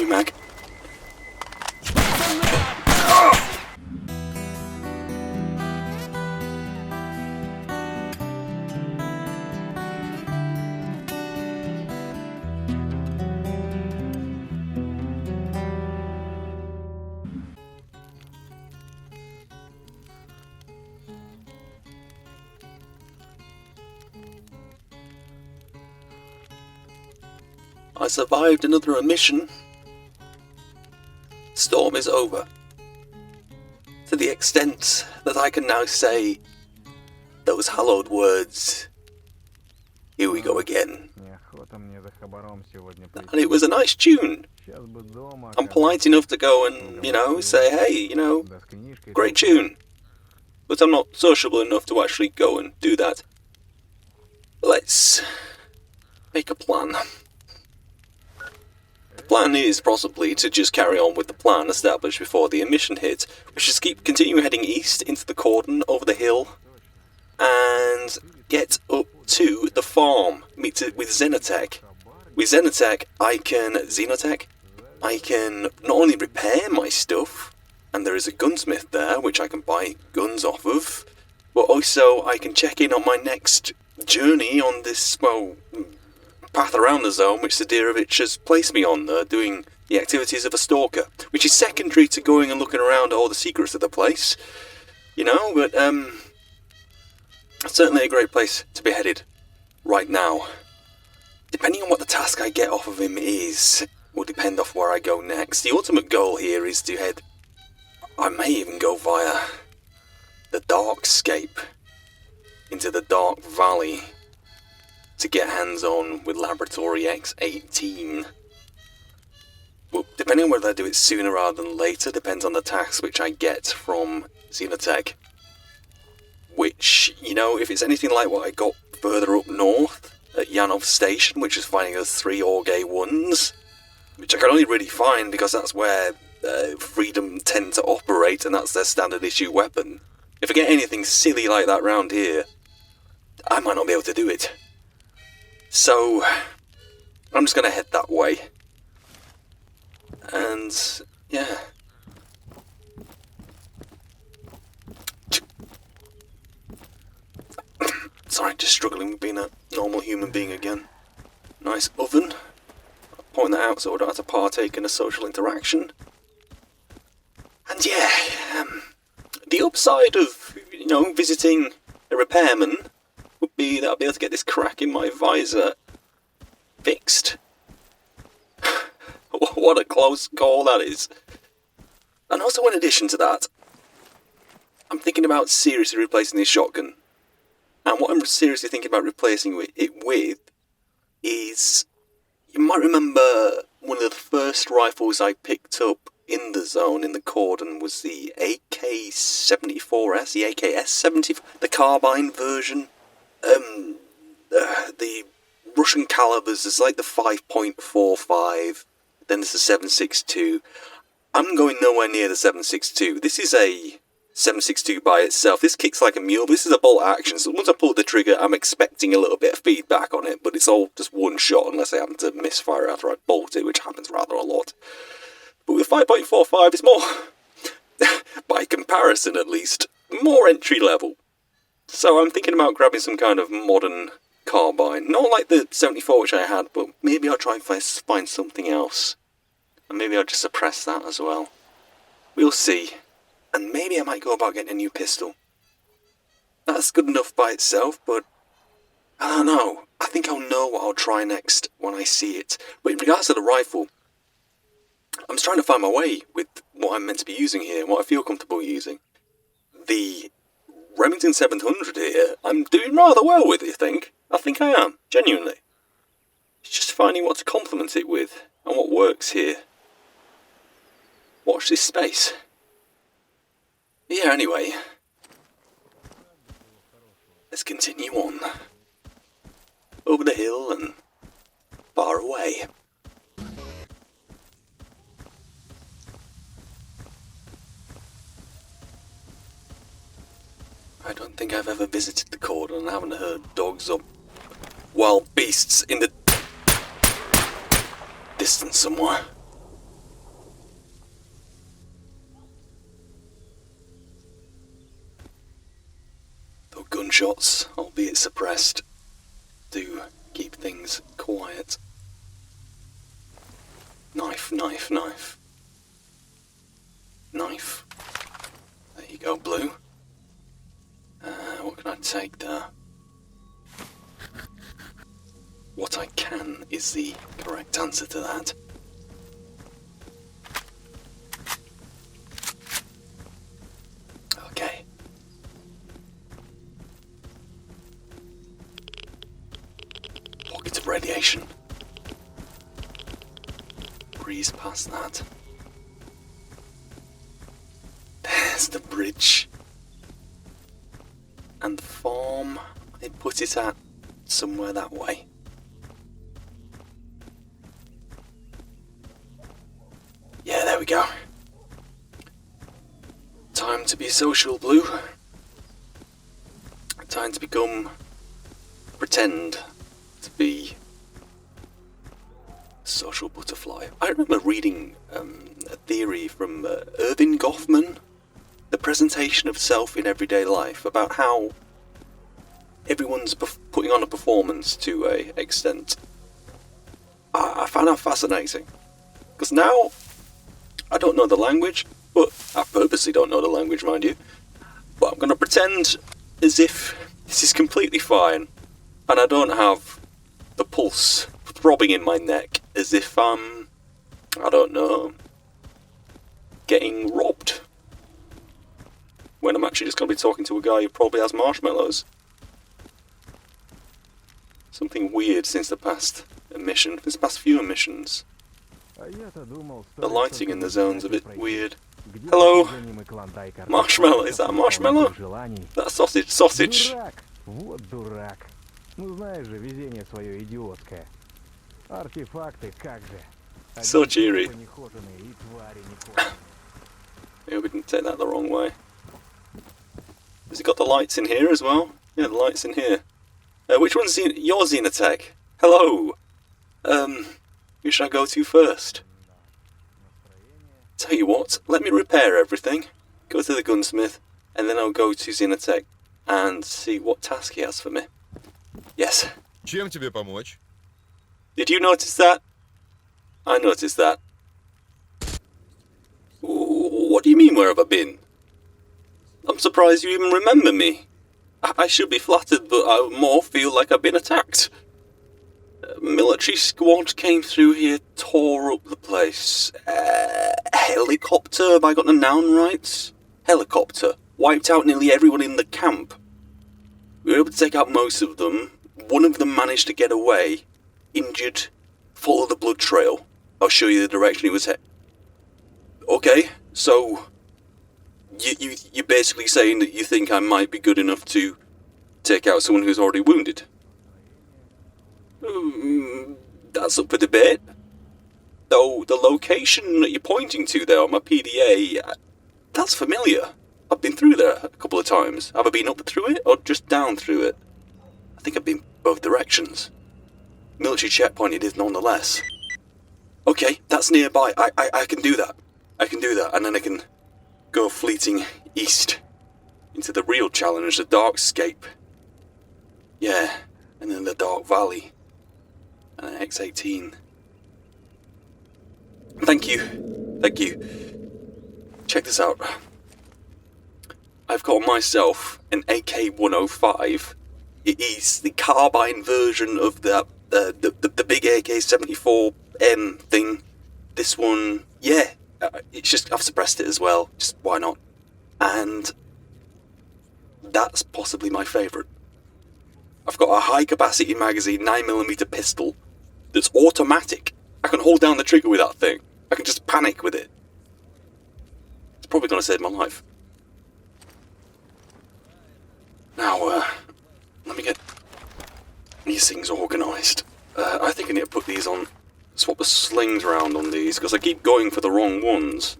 you, Mac. I survived another mission. Storm is over. To the extent that I can now say those hallowed words, here we go again. And it was a nice tune. I'm polite enough to go and, say, hey, great tune. But I'm not sociable enough to actually go and do that. Let's make a plan. The plan is possibly to just carry on with the plan established before the emission hit, which is continue heading east into the cordon over the hill and get up to the farm, meet it with Xenotech. With Xenotech, I can not only repair my stuff, and there is a gunsmith there which I can buy guns off of, but also I can check in on my next journey on this, path around the zone which Sadirovich has placed me on, doing the activities of a stalker, which is secondary to going and looking around at all the secrets of the place, but certainly a great place to be headed right now. Depending on what the task I get off of him is, will depend off where I go next. The ultimate goal here is to head, I may even go via the Darkscape into the Dark Valley to get hands-on with Laboratory X-18. Well, depending on whether I do it sooner rather than later, depends on the task which I get from Xenotech. Which, if it's anything like what I got further up north, at Yanov Station, which is finding those 3 Orgay 1s, which I can only really find because that's where Freedom tend to operate, and that's their standard issue weapon. If I get anything silly like that round here, I might not be able to do it. So, I'm just going to head that way. And, yeah. Sorry, just struggling with being a normal human being again. Nice oven. I'll point that out so I don't have to partake in a social interaction. And yeah, the upside of, visiting a repairman would be that I'll be able to get this crack in my visor fixed. What a close call that is. And also in addition to that, I'm thinking about seriously replacing this shotgun. And what I'm seriously thinking about replacing it with is, you might remember one of the first rifles I picked up in the zone, in the cordon, was the AK-74S, the AKS-74, the carbine version. The Russian calibers, there's like the 5.45, then there's the 7.62. I'm going nowhere near the 7.62. This is a 7.62 by itself. This kicks like a mule. This is a bolt action, so once I pull the trigger, I'm expecting a little bit of feedback on it, but it's all just one shot unless I happen to misfire after I bolt it, which happens rather a lot. But with 5.45, it's more, by comparison at least, more entry level. So I'm thinking about grabbing some kind of modern carbine. Not like the 74 which I had, but maybe I'll try and find something else. And maybe I'll just suppress that as well. We'll see. And maybe I might go about getting a new pistol. That's good enough by itself, but I don't know. I think I'll know what I'll try next when I see it. But in regards to the rifle, I'm just trying to find my way with what I'm meant to be using here, and what I feel comfortable using. The Remington 700 here, I'm doing rather well with it, I think. I think I am, genuinely. It's just finding what to complement it with, and what works here. Watch this space. Yeah, anyway. Let's continue on. Over the hill and far away. I don't think I've ever visited the cordon and haven't heard dogs or wild beasts in the distance somewhere. gunshots, albeit suppressed, do keep things quiet. Knife, knife, knife. Knife. There you go, Blue. What can I take there? What I can is the correct answer to that. Okay. Pocket of radiation. Breeze past that. There's the bridge. And the farm, I put it at somewhere that way. Yeah, there we go. Time to be social, Blue. Time to pretend to be a social butterfly. I remember reading a theory from Irving Goffman, The Presentation of Self in Everyday Life, about how everyone's putting on a performance to an extent. I found that fascinating. Because now, I don't know the language, but I purposely don't know the language, mind you. But I'm going to pretend as if this is completely fine, and I don't have the pulse throbbing in my neck as if I'm, I don't know, getting robbed. When I'm actually just going to be talking to a guy who probably has marshmallows. Something weird since the past few emissions. The lighting in the zone's a bit weird. Hello? Marshmallow, is that a marshmallow? That's sausage. Sausage! Вот дурак. Ну знаешь же, везение свое идиотское. Артефакты, как же. So cheery. Yeah, we didn't take that the wrong way. Has it got the lights in here as well? Yeah, the lights in here. Which one's your S.T.A.L.K.E.R? Hello! Who should I go to first? Tell you what, let me repair everything, go to the gunsmith, and then I'll go to S.T.A.L.K.E.R and see what task he has for me. Yes. Чем тебе помочь? Did you notice that? I noticed that. What do you mean, where have I been? I'm surprised you even remember me. I should be flattered, but I more feel like I've been attacked. A military squad came through here, tore up the place. Helicopter, have I got the noun right? Helicopter. Wiped out nearly everyone in the camp. We were able to take out most of them. One of them managed to get away. Injured. Follow the blood trail. I'll show you the direction he was headed. Okay, so you're basically saying that you think I might be good enough to take out someone who's already wounded? That's up for debate. Though the location that you're pointing to there on my PDA, that's familiar. I've been through there a couple of times. Have I been up through it or just down through it? I think I've been both directions. Military checkpoint it is nonetheless. Okay, that's nearby. I can do that. I can do that, and then I can go fleeting east into the real challenge, the Darkscape. Yeah, and then the Dark Valley. And an X-18. Thank you. Thank you. Check this out. I've got myself an AK-105. It is the carbine version of the big AK-74M thing. This one, yeah, it's just, I've suppressed it as well. Just, why not? And that's possibly my favourite. I've got a high-capacity magazine 9mm pistol that's automatic. I can hold down the trigger with that thing. I can just panic with it. It's probably going to save my life. Now, let me get these things organised. I think I need to put these on, swap the slings around on these, because I keep going for the wrong ones.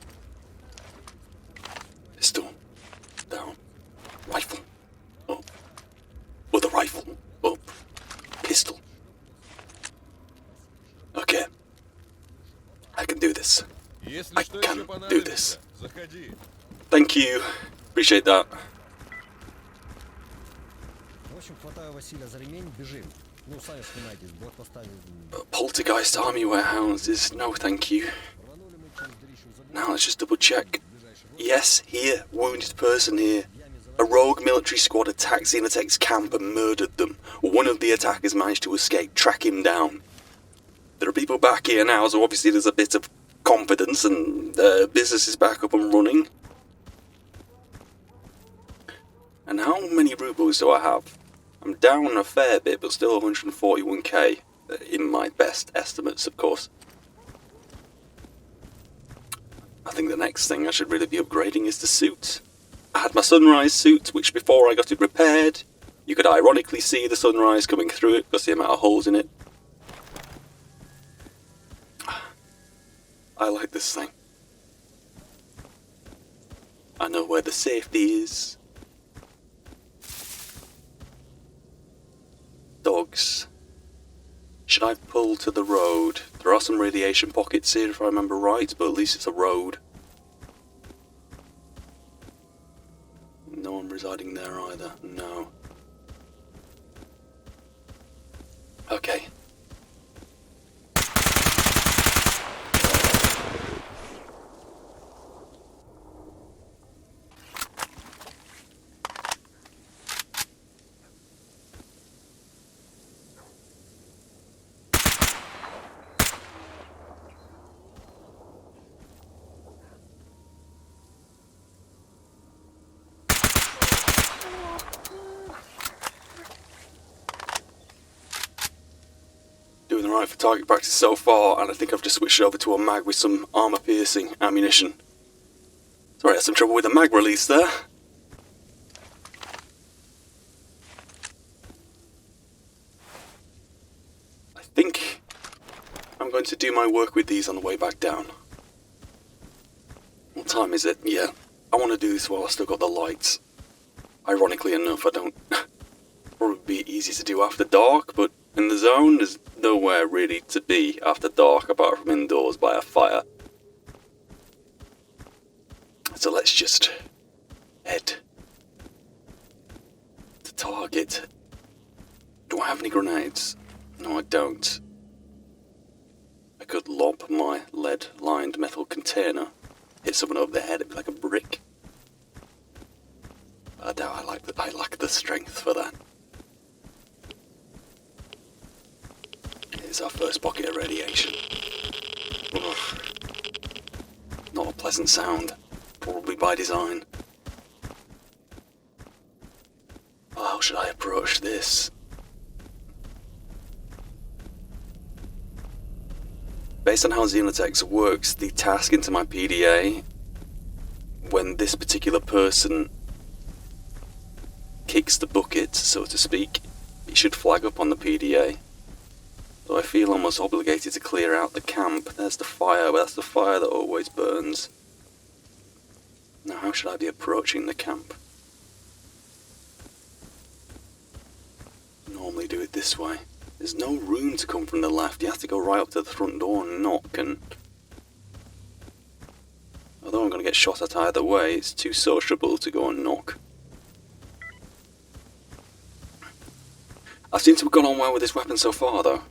Pistol. Down. Rifle. Up. Other rifle. Up. Pistol. Okay. I can do this. I can do this. Thank you. Appreciate that. Poltergeist army warehouses, no thank you. Now let's just double check. Yes, here, wounded person here. A rogue military squad attacked Xenotech's camp and murdered them. One of the attackers managed to escape, track him down. There are people back here now, so obviously there's a bit of confidence and business is back up and running. And how many rubles do I have? I'm down a fair bit, but still 141k in my best estimates, of course. I think the next thing I should really be upgrading is the suit. I had my sunrise suit, which before I got it repaired, you could ironically see the sunrise coming through it because the amount of holes in it. I like this thing. I know where the safety is. Dogs. Should I pull to the road? There are some radiation pockets here if I remember right, but at least it's a road. No one residing there either. No. Okay. Doing the right for target practice so far, and I think I've just switched over to a mag with some armor-piercing ammunition. Sorry, I had some trouble with the mag release there. I think I'm going to do my work with these on the way back down. What time is it? Yeah, I want to do this while I've still got the lights. Ironically enough, I don't... probably be easy to do after dark, but in the zone, there's nowhere really to be after dark apart from indoors by a fire. So let's just head to target. Do I have any grenades? No, I don't. I could lob my lead-lined metal container, hit someone over the head, it'd be like a brick. I doubt I lack the strength for that. Here's our first pocket of radiation. Ugh. Not a pleasant sound, probably by design. How should I approach this? Based on how Xenotech works the task into my PDA, when this particular person kicks the bucket, so to speak, it should flag up on the PDA. So I feel almost obligated to clear out the camp. There's the fire, but that's the fire that always burns. Now how should I be approaching the camp? Normally do it this way. There's no room to come from the left, you have to go right up to the front door and knock, and although I'm going to get shot at either way, it's too sociable to go and knock. I seem to have gone on well with this weapon so far though.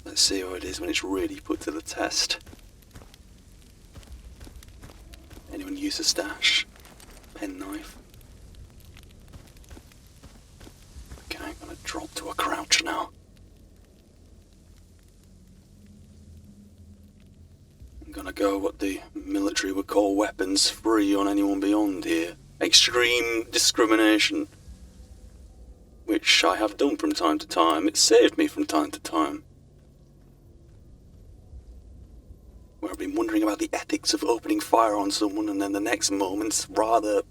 Let's see how it is when it's really put to the test. Anyone use a stash? Penknife? Okay, I'm gonna drop to a crouch now. I'm gonna go what the military would call weapons free on anyone beyond here. Extreme discrimination. Which I have done from time to time. It's saved me from time to time. Where I've been wondering about the ethics of opening fire on someone and then the next moment, rather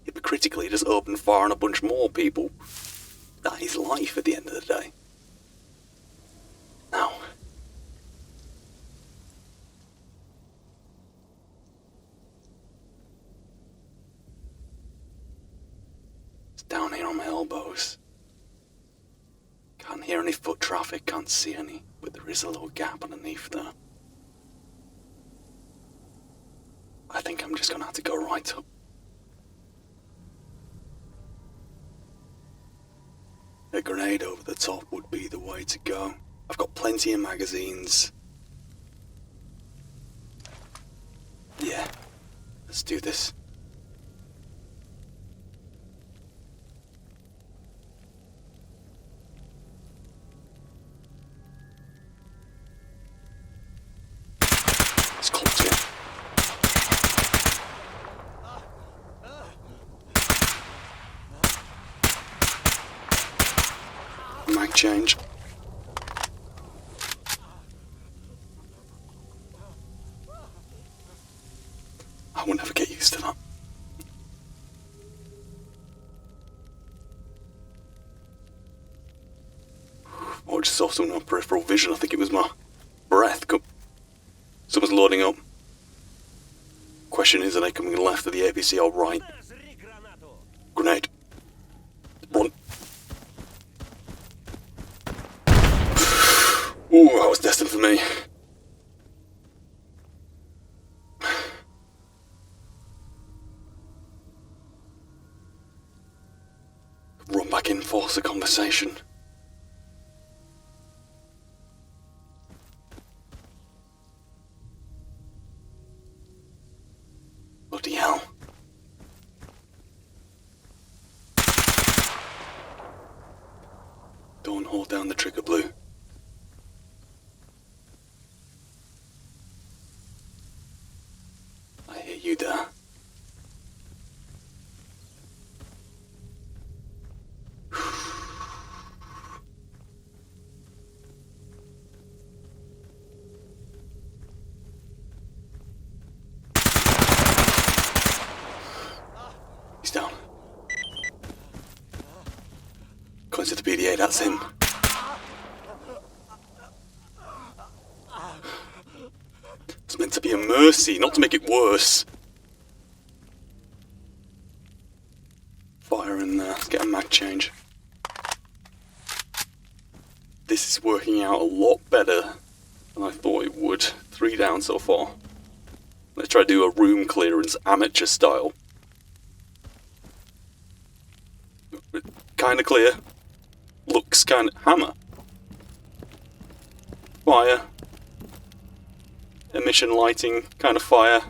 hypocritically, just open fire on a bunch more people. That is life at the end of the day. Now, it's down here on my elbows. Can't hear any foot traffic, can't see any, but there is a little gap underneath there. I think I'm just gonna have to go right up grenade over the top would be the way to go. I've got plenty of magazines. Yeah, let's do this. It's close, yeah. Mag change. I will never get used to that. Oh, I just saw something on peripheral vision. I think it was my breath. Someone's loading up. Question is, are they coming left of the APC or right? Grenade. Run. Ooh, that was destined for me. Run back in, force a conversation. Bloody hell. Don't hold down the trigger, Blue. I hear you there. He's down. Consider BDA, that's him. It's meant to be a mercy, not to make it worse. Fire in there, let's get a mag change. This is working out a lot better than I thought it would. 3 down so far. Let's try to do a room clearance amateur style. Kinda clear. Looks kinda... Hammer. Fire. Emission lighting, kind of fire.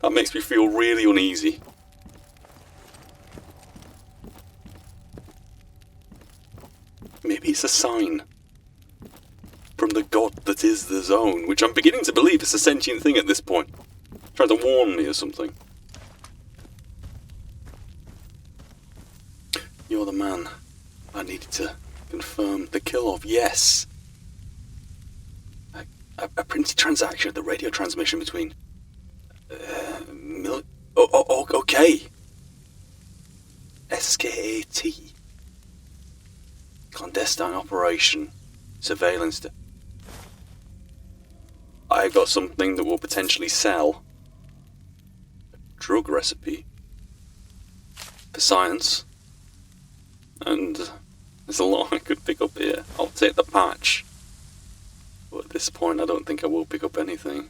That makes me feel really uneasy. Maybe it's a sign from the god that is the zone, which I'm beginning to believe is a sentient thing at this point. Trying to warn me or something. You're the man I needed to confirm the kill of. Yes. A printed transaction, the radio transmission between... okay. S.T.A.L.K.E.R. Clandestine operation. Surveillance. I've got something that will potentially sell. A drug recipe. For science. And there's a lot I could pick up here. I'll take the patch. But at this point, I don't think I will pick up anything.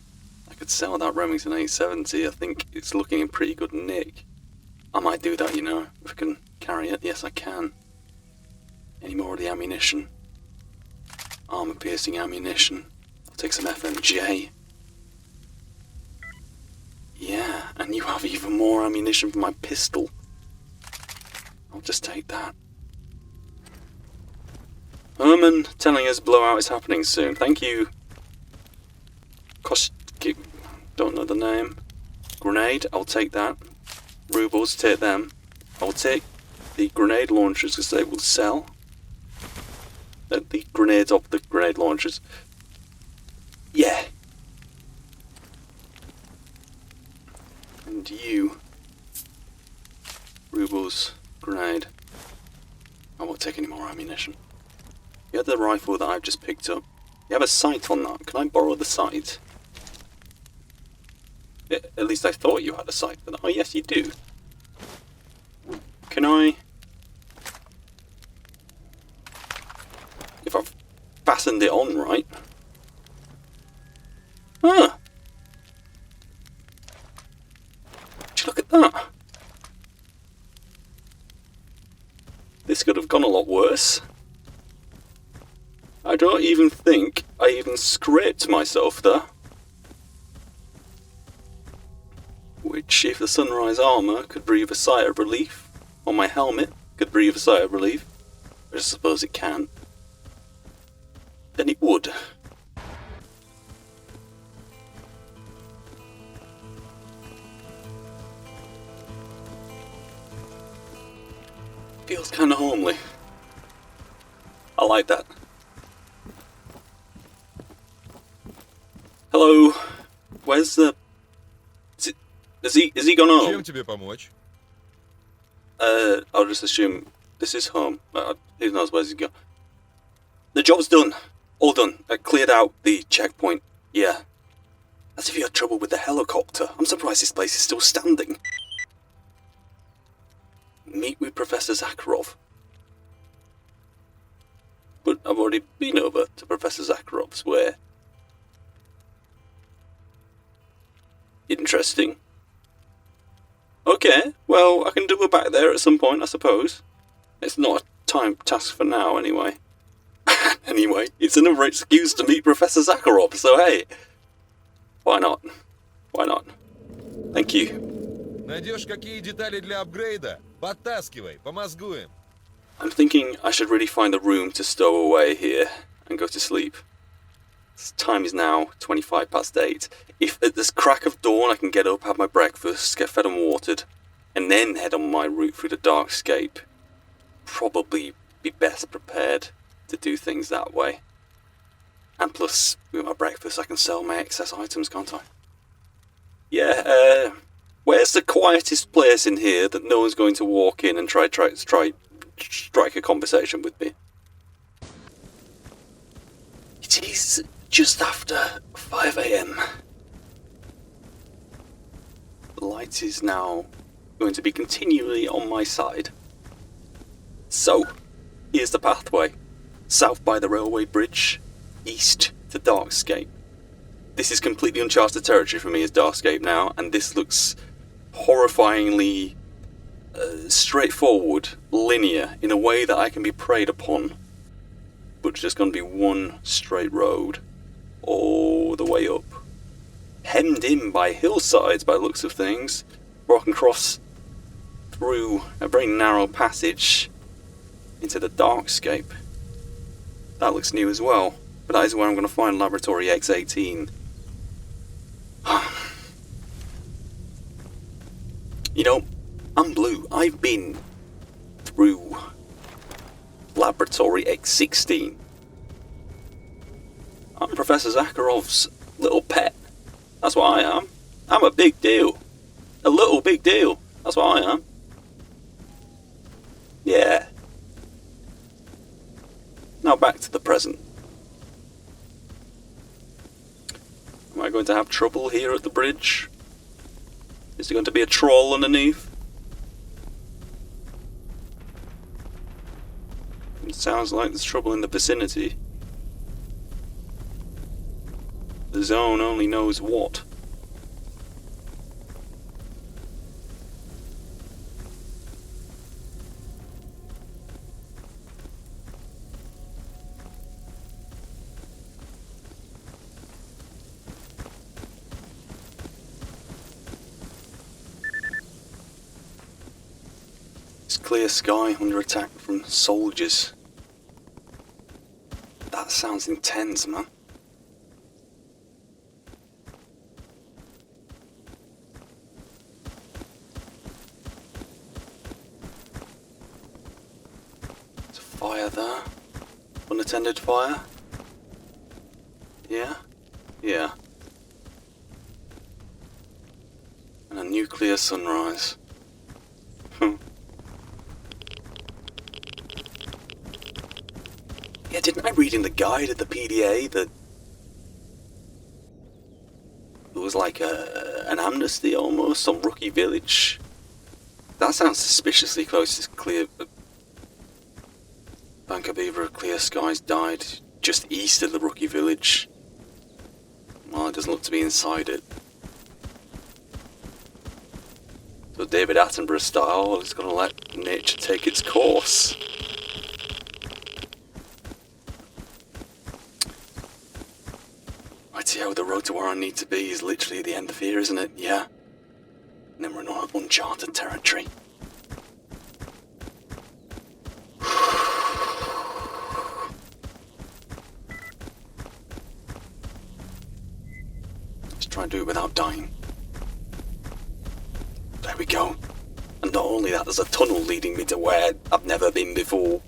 I could sell that Remington 870. I think it's looking in pretty good nick. I might do that, you know, if I can carry it. Yes, I can. Any more of the ammunition? Armor-piercing ammunition. I'll take some FMJ. Yeah, and you have even more ammunition for my pistol. I'll just take that. Herman telling us blowout is happening soon. Thank you. Don't know the name. Grenade, I'll take that. Rubles, take them. I'll take the grenade launchers because they will sell. The grenades of the grenade launchers. Yeah. And you. Rubles, grenade. I won't take any more ammunition. You had the rifle that I've just picked up. You have a sight on that. Can I borrow the sight? At least I thought you had a sight for that. Oh yes, you do. Can I... If I've fastened it on right... Ah! Would you look at that? This could have gone a lot worse. I don't even think I even scraped myself there. Which, if the sunrise armour could breathe a sigh of relief, or my helmet could breathe a sigh of relief, which I suppose it can, then it would. Feels kind of homely. I like that. Hello. Where's the... Is he gone home? Чем тебе помочь? I'll just assume this is home. Who knows where's he gone? The job's done. All done. I cleared out the checkpoint. Yeah. As if you had trouble with the helicopter. I'm surprised this place is still standing. Meet with Professor Zakharov. But I've already been over to Professor Zakharov's. Where? Interesting. Okay, well, I can double back there at some point, I suppose. It's not a time task for now, anyway. Anyway, it's another excuse to meet Professor Zakharov, so hey. Why not? Why not? Thank you. Найдешь какие детали для апгрейда? Подтаскивай, помозгуем. I'm thinking I should really find a room to stow away here and go to sleep. Time is now 25 past 8. If at this crack of dawn I can get up, have my breakfast, get fed and watered, and then head on my route through the Darkscape, probably be best prepared to do things that way. And plus, with my breakfast I can sell my excess items, can't I? Yeah, where's the quietest place in here that no one's going to walk in and try strike a conversation with me? It is just after 5 AM. The light is now going to be continually on my side. So, here's the pathway. South by the railway bridge, east to Darkscape. This is completely uncharted territory for me as Darkscape now, and this looks horrifyingly straightforward, linear, in a way that I can be preyed upon. But it's just going to be one straight road all the way up, hemmed in by hillsides by the looks of things, where I can cross through a very narrow passage into the Darkscape. That looks new as well, but that is where I'm going to find Laboratory X18. You know, I'm blue. I've been through Laboratory X16. I'm Professor Zakharov's little pet. That's what I am. I'm a big deal. A little big deal. That's what I am. Yeah. Now back to the present. Am I going to have trouble here at the bridge? Is there going to be a troll underneath? It sounds like there's trouble in the vicinity. The zone only knows what. It's clear sky under attack from soldiers. That sounds intense, man. There's a fire there. Unattended fire. Yeah? Yeah. And a nuclear sunrise. Yeah, didn't I read in the guide at the PDA that there was like an amnesty almost on Rookie Village? That sounds suspiciously close to clear. Bank of Beaver, Clear Skies died just east of the Rookie Village. Well, it doesn't look to be inside it. So David Attenborough style, it's going to let nature take its course. to where I need to be is literally the end of here, isn't it? Yeah. And then we're in uncharted territory. Let's try and do it without dying. There we go. And not only that, there's a tunnel leading me to where I've never been before.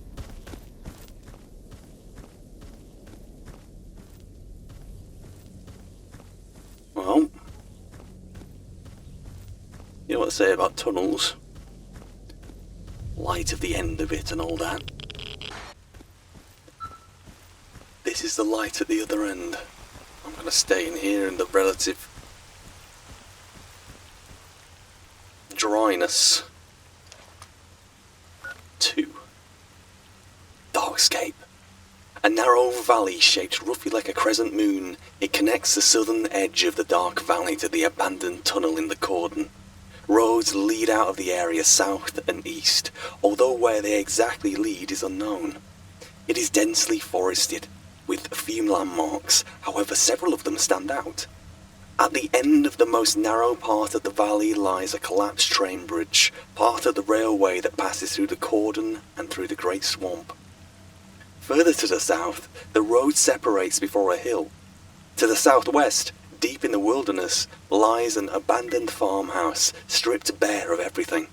Well, you know what they say about tunnels? Light at the end of it and all that. This is the light at the other end. I'm going to stay in here in the relative dryness. 2. Darkscape. A narrow valley shaped roughly like a crescent moon. It connects the southern edge of the dark valley to the abandoned tunnel in the cordon. Roads lead out of the area south and east, although where they exactly lead is unknown. It is densely forested, with few landmarks, however several of them stand out. At the end of the most narrow part of the valley lies a collapsed train bridge, part of the railway that passes through the cordon and through the Great Swamp. Further to the south, the road separates before a hill. To the southwest, deep in the wilderness, lies an abandoned farmhouse, stripped bare of everything.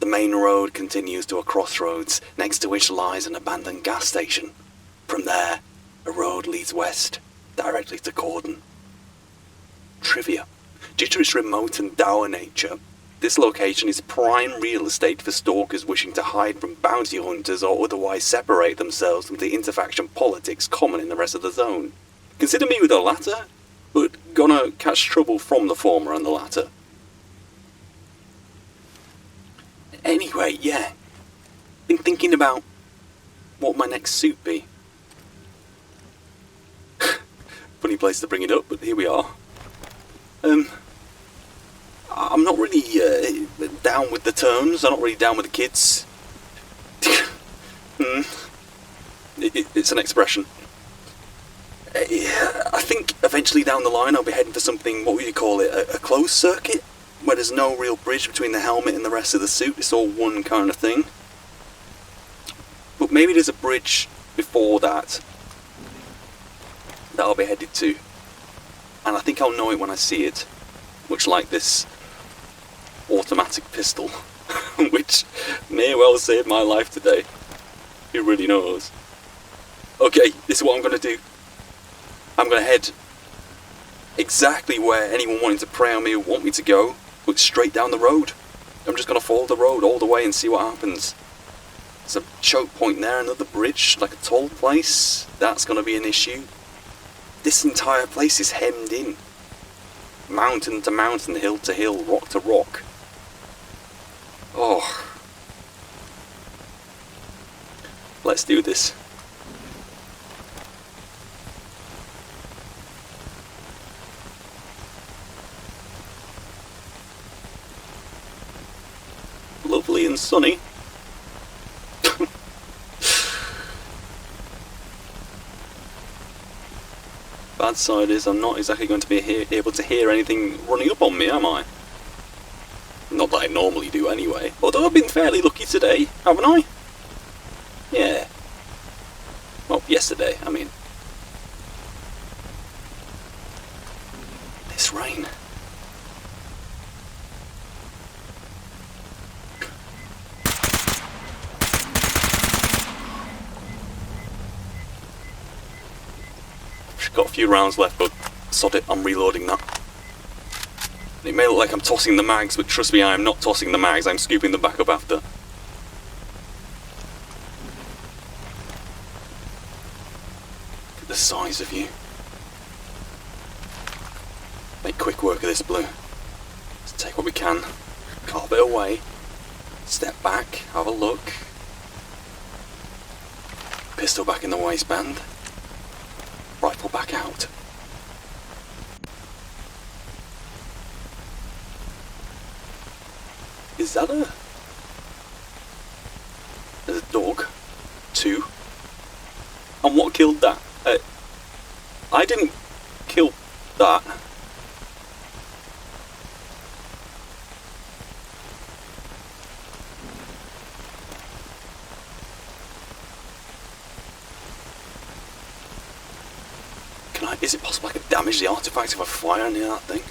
The main road continues to a crossroads, next to which lies an abandoned gas station. From there, a road leads west, directly to Cordon. Trivia. Due to its remote and dour nature, this location is prime real estate for stalkers wishing to hide from bounty hunters or otherwise separate themselves from the interfaction politics common in the rest of the zone. Consider me with the latter, but gonna catch trouble from the former and the latter. Anyway, yeah. Been thinking about what my next suit be. Funny place to bring it up, but here we are. I'm not really down with the terms. I'm not really down with the kids. It's an expression. I think eventually down the line I'll be heading for something, what would you call it, a closed circuit? Where there's no real bridge between the helmet and the rest of the suit. It's all one kind of thing. But maybe there's a bridge before that I'll be headed to. And I think I'll know it when I see it. Much like this automatic pistol, which may well save my life today. Who really knows? Okay, this is what I'm going to do. I'm going to head exactly where anyone wanting to prey on me or want me to go, but straight down the road. I'm just going to follow the road all the way and see what happens. There's a choke point there, another bridge, like a toll place. That's going to be an issue. This entire place is hemmed in. Mountain to mountain, hill to hill, rock to rock. Oh. Let's do this. Lovely and sunny. Bad side is I'm not exactly going to be able to hear anything running up on me, am I? Not that I normally do anyway. Although I've been fairly lucky today, haven't I? Yeah. Well, yesterday, I mean. This rain. Got a few rounds left, but sod it, I'm reloading that. It may look like I'm tossing the mags, but trust me, I am not tossing the mags, I'm scooping them back up after. Look at the size of you. Make quick work of this blue. Let's take what we can, carve it away, step back, have a look. Pistol back in the waistband. Rifle back out. Is that a... There's a dog. 2. And what killed that? I didn't kill that. Is it possible I could damage the artifact if I fire near that thing?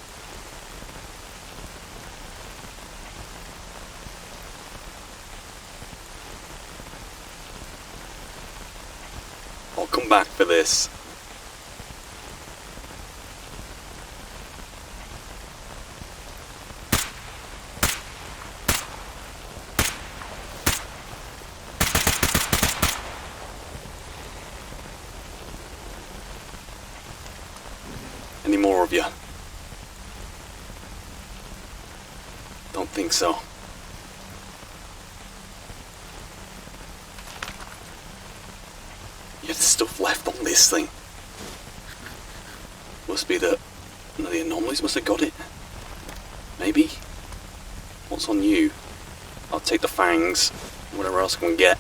I'll come back for this. Any more of you? Don't think so. You have stuff left on this thing. Must be that one of the anomalies must have got it. Maybe? What's on you? I'll take the fangs. Whatever else I can get.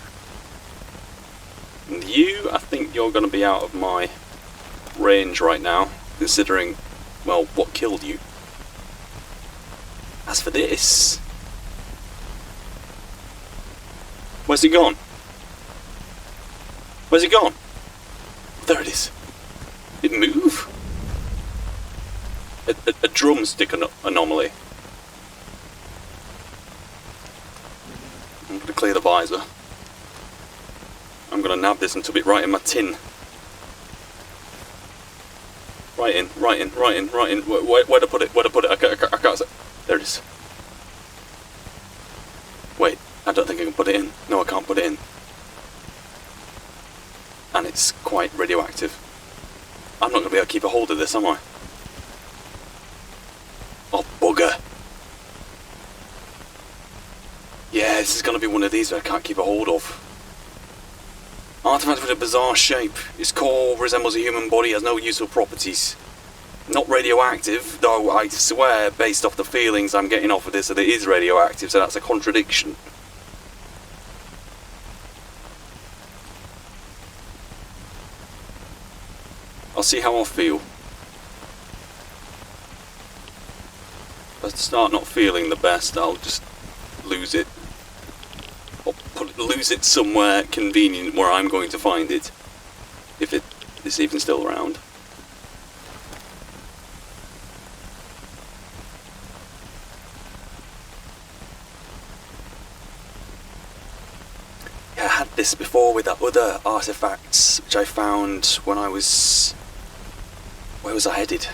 And you, I think you're going to be out of my range right now. Considering, well, what killed you. As for this... Where's it gone? Where's it gone? There it is. Did it move? A drumstick anomaly. I'm going to clear the visor. I'm going to nab this and tub it right in my tin. Right in. Where to put it? I can't say. There it is. Wait, I don't think I can put it in. No, I can't put it in. And it's quite radioactive. I'm not going to be able to keep a hold of this, am I? Oh, bugger. Yeah, this is going to be one of these that I can't keep a hold of. Artifact with a bizarre shape. Its core resembles a human body, has no useful properties. Not radioactive, though I swear, based off the feelings I'm getting off of this, that it is radioactive, so that's a contradiction. I'll see how I feel. If I start not feeling the best, I'll just lose it. Or lose it somewhere convenient where I'm going to find it. If it is even still around. Yeah, I had this before with that other artifacts which I found when I was... Where was I headed?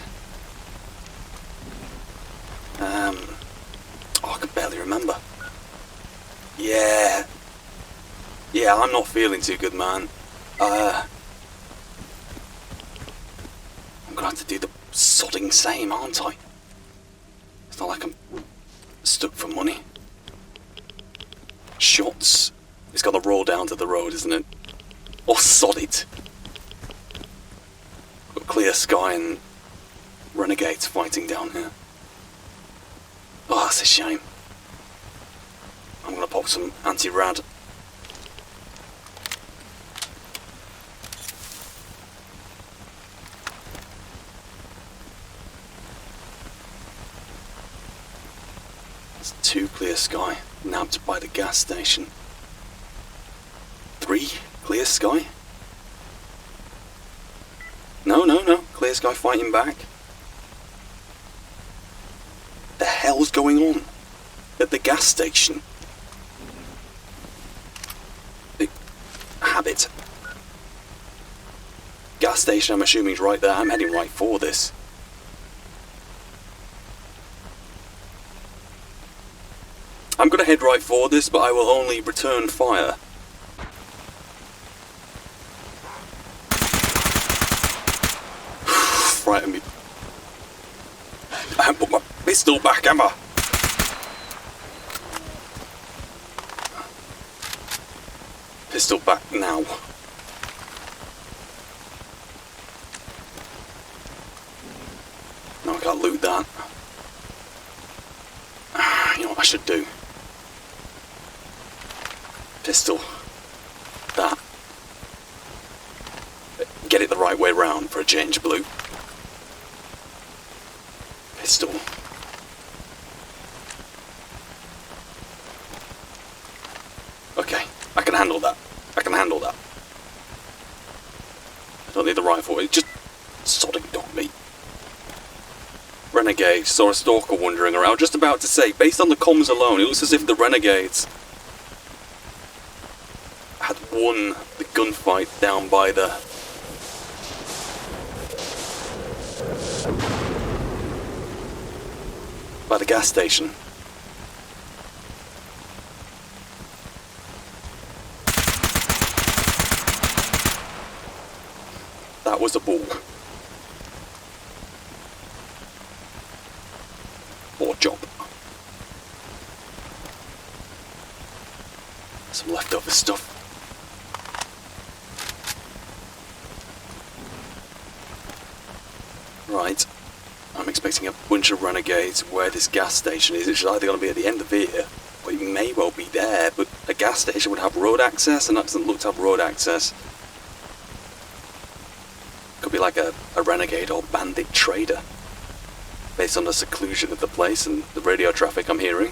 Oh, I can barely remember. Yeah, I'm not feeling too good, man. I'm gonna have to do the sodding same, aren't I? It's not like I'm stuck for money. Shots. It's got to roll down to the road, isn't it? Or sod it. Got clear sky and renegades fighting down here. Oh, that's a shame. I'm gonna pop some anti-rad. It's 2 clear sky, nabbed by the gas station. 3 clear sky? No, clear sky fighting back. The hell's going on at the gas station? Habit. Gas station, I'm assuming, is right there. I'm heading right for this. I'm going to head right for this, but I will only return fire. Frighten me. I haven't put my pistol back, am I? Pistol back now. No, I can't loot that. You know what I should do? Pistol. That. Get it the right way round for a change, Blue. Pistol. Okay, I can handle that. I don't need the rifle, it's just sodding. renegade. Saw a stalker wandering around. Just about to say, based on the comms alone, it looks as if the renegades had won the gunfight down by the gas station. That was a bull. Poor job. Some leftover stuff. Right. I'm expecting a bunch of renegades where this gas station is. It's either going to be at the end of here, or it may well be there, but a gas station would have road access, and that doesn't look to have road access. Could be like a renegade or bandit trader, based on the seclusion of the place and the radio traffic I'm hearing.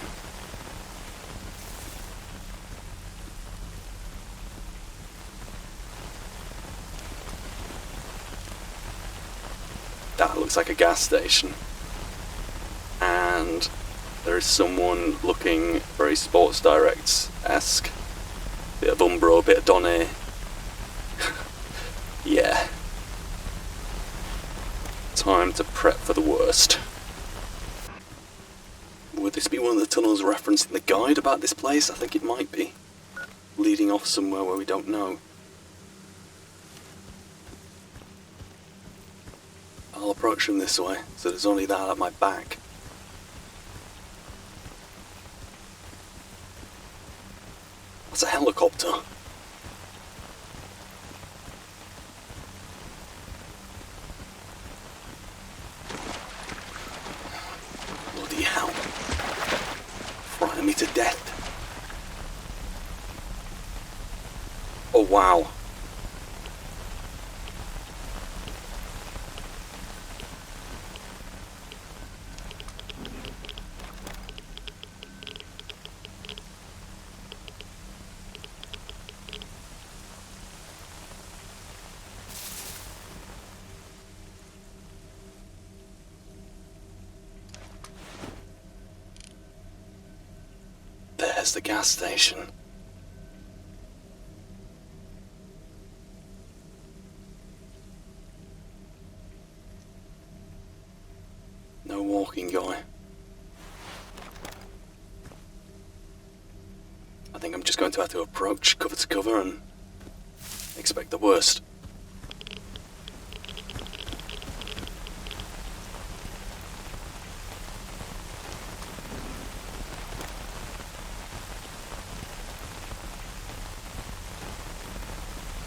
That looks like a gas station. And there is someone looking very Sports Direct-esque. Bit of Umbro, bit of Donny. Yeah. Time to prep for the worst. Would this be one of the tunnels referenced in the guide about this place? I think it might be. Leading off somewhere where we don't know. I'll approach from this way, so there's only that at my back. That's a helicopter. Bloody hell. Frightening me to death. Oh wow. There's the gas station. No walking guy. I think I'm just going to have to approach cover to cover and expect the worst.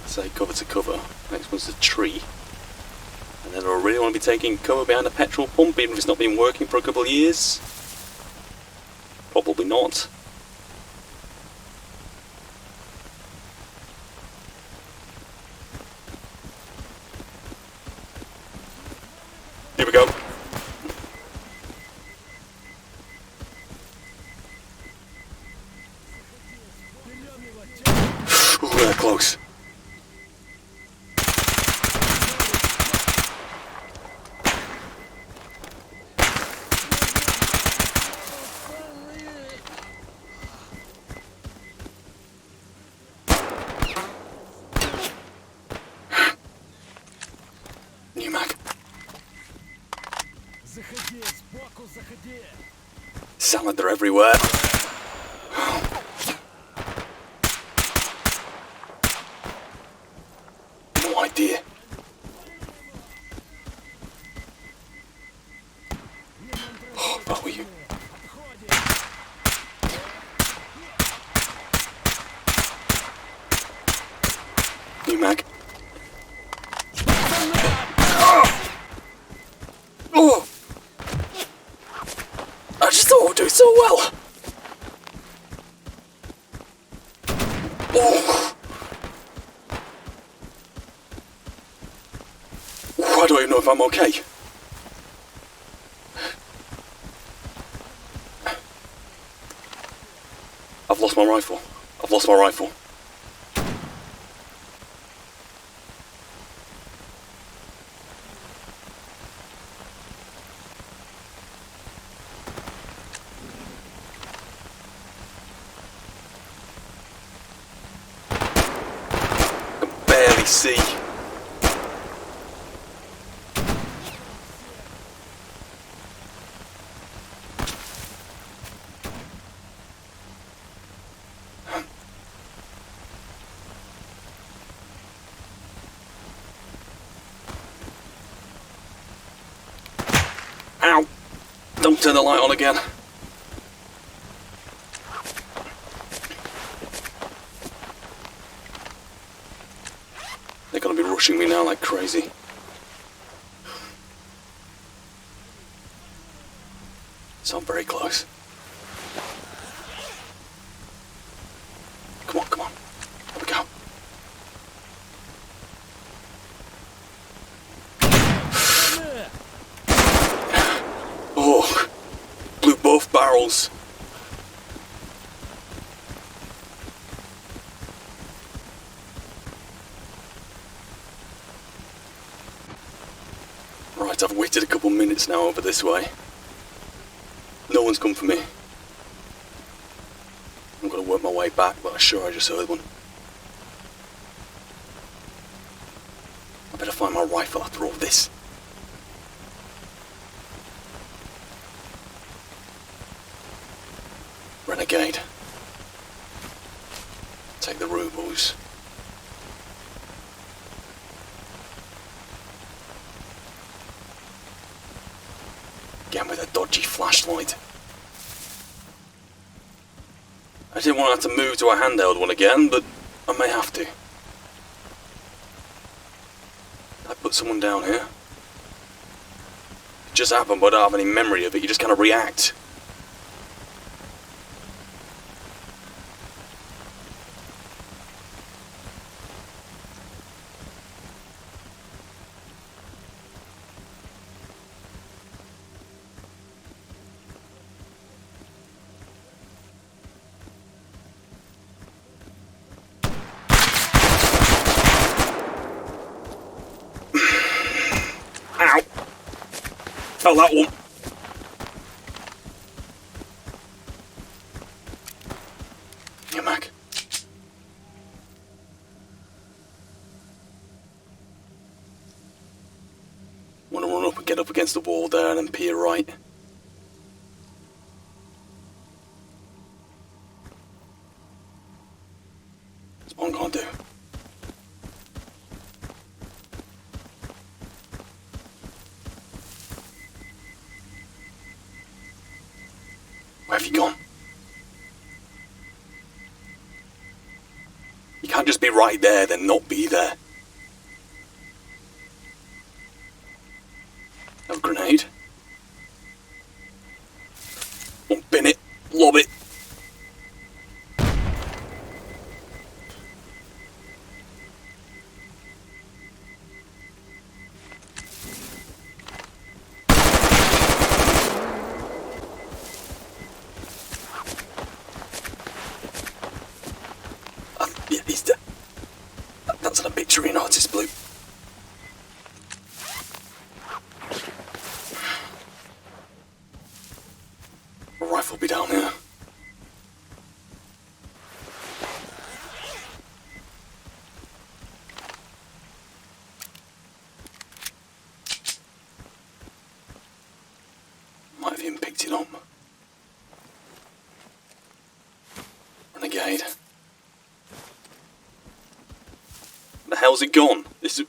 Say cover to cover. Next one's the tree. And then I really want to be taking cover behind a petrol pump, even if it's not been working for a couple of years. Probably not. Here we go. Ooh, they're close. New mag. Sound like they're everywhere. No idea. Oh, what were you? New mag. Oh! I just thought we'd do so well. Oh! I don't even know if I'm okay. I've lost my rifle. I've lost my rifle. I see. Ow! Don't turn the light on again. They're gonna be rushing me now like crazy. So I'm very close. Come on, come on. Here we go. Oh, blew both barrels. Right, I've waited a couple minutes now over this way. No one's come for me. I'm gonna work my way back, but I'm sure I just heard one. I better find my rifle after all this. Renegade. Take the rubles. Again with a dodgy flashlight. I didn't want to have to move to a handheld one again, but I may have to. I put someone down here. It just happened, but I don't have any memory of it. You just kind of react. Ow! Felt that one. Yeah, Mac. Want to run up and get up against the wall there and then peer right. That's what I'm gonna do. Where have you gone? You can't just be right there, then not be there. Have a grenade. Don't bin it. Lob it. Yeah, he's dead. That's an obituary in artist blue. A rifle be down here. Might have even picked it up. Renegade. The hell's it gone? This is...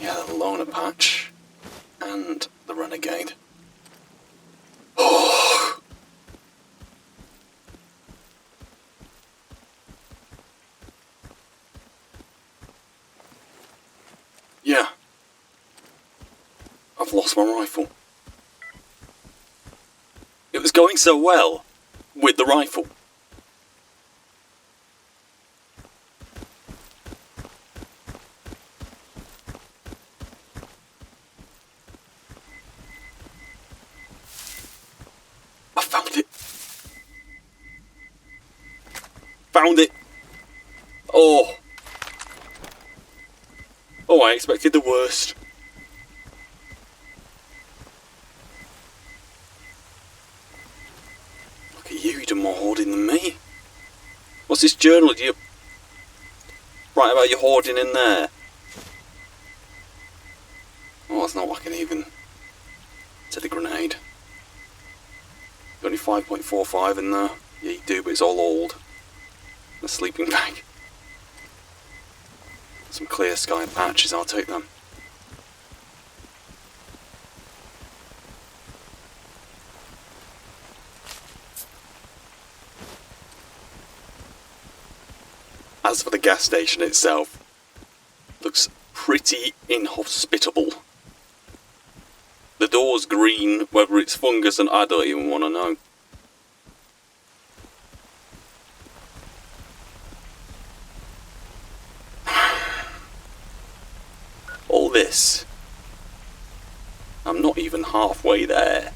Yeah, the loner patch and the renegade. Oh. Yeah. I've lost my rifle. It was going so well with the rifle. I found it. Found it. Oh. Oh, I expected the worst. journal do you write about your hoarding in there? Oh, that's not looking even. To the grenade. Got any 5.45 in there? Yeah, you do, but it's all old. A sleeping bag. Some clear sky patches, I'll take them. As for the gas station itself, looks pretty inhospitable. The door's green, whether it's fungus and I don't even want to know. All this, I'm not even halfway there.